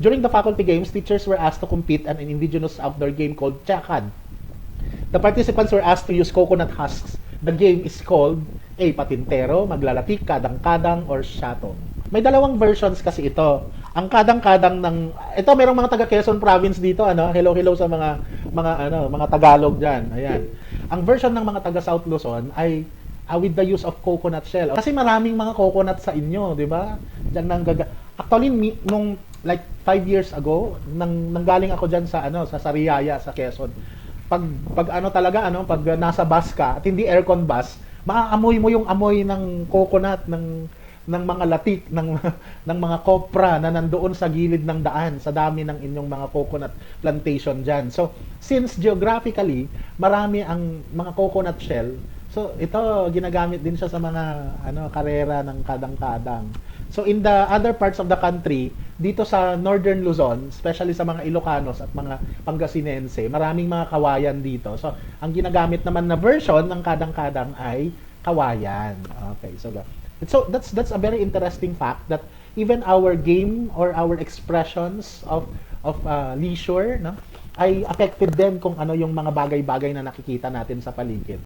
During the faculty games, teachers were asked to compete in an indigenous outdoor game called Chakad. The participants were asked to use coconut husks. The game is called A. Patintero, Maglalatik, Kadang-Kadang, or Shatong. May dalawang versions kasi ito. Ang kadang-kadang ng ito merong mga taga Quezon province dito hello sa mga Tagalog diyan. Ayan. Ang version ng mga taga South Luzon ay with the use of coconut shell. Kasi maraming mga coconut sa inyo, 'di ba? Diyan actually nung like 5 years ago nanggaling ako diyan sa Sariaya sa Quezon. Pag pag nasa bus ka at hindi aircon bus, maaamoy mo yung amoy ng coconut ng mga latik ng mga kopra na nandoon sa gilid ng daan sa dami ng inyong mga coconut plantation diyan. So, since geographically marami ang mga coconut shell, so ito ginagamit din siya sa mga karera ng kadang-kadang. So in the other parts of the country, dito sa Northern Luzon, especially sa mga Ilocanos at mga Pangasinense, maraming mga kawayan dito. So ang ginagamit naman na version ng kadang-kadang ay kawayan. Okay, so that's a very interesting fact that even our game or our expressions of leisure ay affected din kung ano yung mga bagay-bagay na nakikita natin sa paligid.